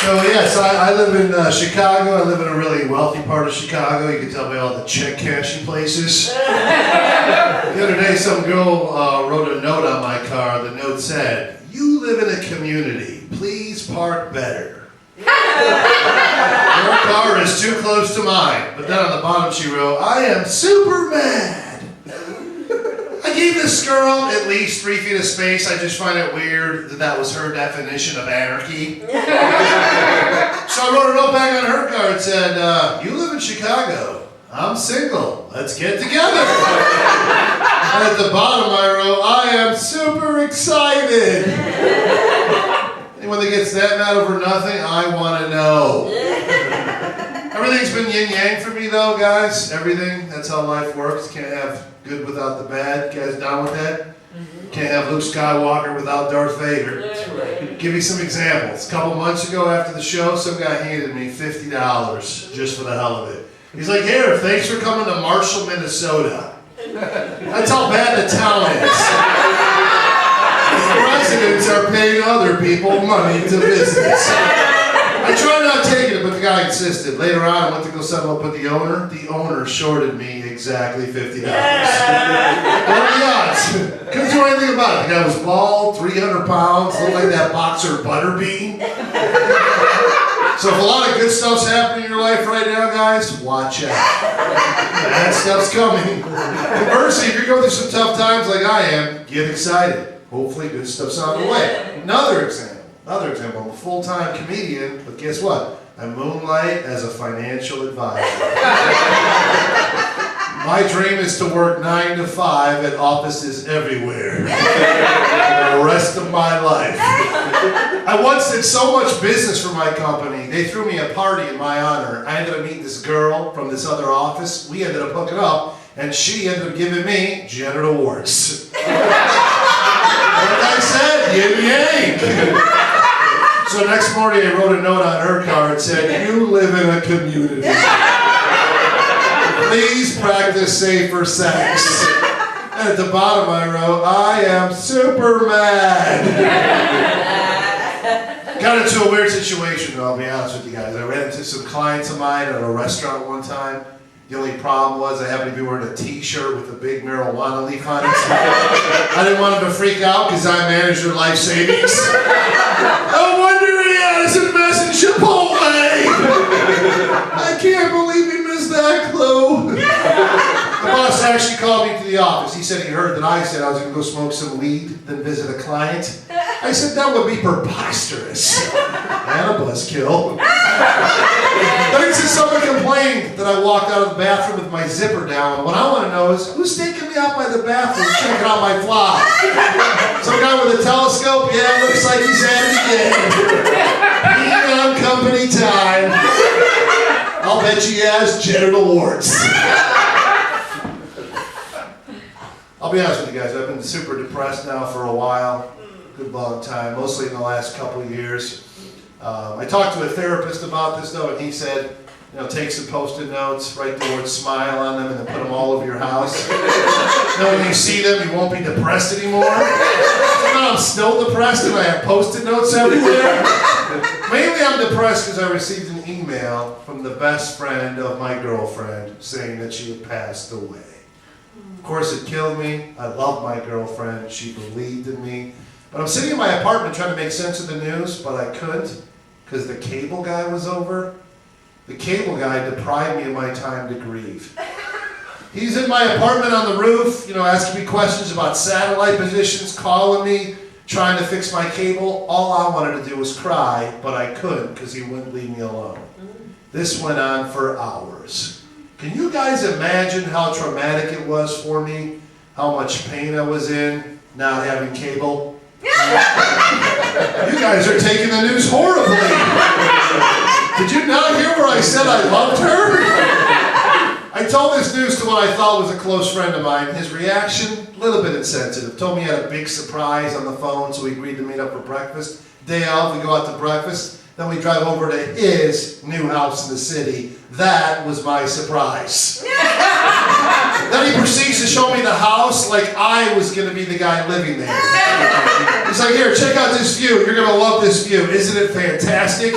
So yes, I live in Chicago. I live in a really wealthy part of Chicago. You can tell by all the check cashing places. The other day, some girl wrote a note on my car. The note said, "You live in a community. Please park better. Your car is too close to mine." But then on the bottom she wrote, "I am super mad. I gave this girl at least 3 feet of space. I just find it weird that that was her definition of anarchy." So I wrote a note back on her card and said, "You live in Chicago. I'm single. Let's get together." And at the bottom I wrote, "I am super excited." Anyone that gets that mad over nothing, I want to know. Everything's been yin-yang for me though, guys. Everything. That's how life works. Can't have good without the bad. You guys down with that? Can't have Luke Skywalker without Darth Vader. Give you some examples. A couple months ago after the show, some guy handed me $50 just for the hell of it. He's like, "Here, thanks for coming to Marshall, Minnesota." That's how bad the town is. The residents are paying other people money to visit. I tried not taking it, but the guy insisted. Later on, I went to go settle up with the owner. The owner shorted me exactly $50. What are the odds? Couldn't do anything about it. The guy was bald, 300 pounds, looked like that boxer Butterbean. So if a lot of good stuff's happening in your life right now, guys, watch out. Bad stuff's coming. Conversely, if you're going through some tough times like I am, get excited. Hopefully good stuff's on the way. Another example, I'm a full-time comedian, but guess what? I moonlight as a financial advisor. My dream is to work 9 to 5 at offices everywhere for the rest of my life. I once did so much business for my company, they threw me a party in my honor. I ended up meeting this girl from this other office. We ended up hooking up, and she ended up giving me genital warts. Like I said, yin-yang. So next morning I wrote a note on her card and said, "You live in a community. Please practice safer sex." And at the bottom I wrote, "I am super mad." Got into a weird situation though, I'll be honest with you guys. I ran into some clients of mine at a restaurant one time. The only problem was I happened to be wearing a t-shirt with a big marijuana leaf on it. I didn't want them to freak out because I manage their life savings. No wonder he had us invest in Chipotle. I can't believe he missed that clue. The boss actually called me to the office. He said he heard that I said I was going to go smoke some weed, then visit a client. I said that would be preposterous. And a buzzkill. Then he said someone complained that I walked out of the bathroom with my zipper down. What I want to know is, who's taking me out by the bathroom checking out my fly? Some guy with a telescope? Yeah, looks like he's at it again. Being on company time. I'll bet he has genital warts. I'll be honest with you guys, I've been super depressed now for a while. Good long time, mostly in the last couple of years. I talked to a therapist about this though, and he said, take some post-it notes, write the word smile on them, and then put them all over your house. Then when you see them, you won't be depressed anymore. I'm still depressed and I have post-it notes everywhere. Mainly I'm depressed because I received an email from the best friend of my girlfriend saying that she had passed away. Of course it killed me. I love my girlfriend. She believed in me. But I'm sitting in my apartment trying to make sense of the news, but I couldn't because the cable guy was over. The cable guy deprived me of my time to grieve. He's in my apartment on the roof, asking me questions about satellite positions, calling me, trying to fix my cable. All I wanted to do was cry, but I couldn't because he wouldn't leave me alone. This went on for hours. Can you guys imagine how traumatic it was for me? How much pain I was in not having cable? You guys are taking the news horribly. Did you not hear where I said I loved her? I told this news to what I thought was a close friend of mine. His reaction, a little bit insensitive. Told me he had a big surprise on the phone, so we agreed to meet up for breakfast. Day off, we go out to breakfast. Then we drive over to his new house in the city. That was my surprise. Then he proceeds to show me the house like I was going to be the guy living there. He's like, "Here, check out this view. You're going to love this view. Isn't it fantastic?"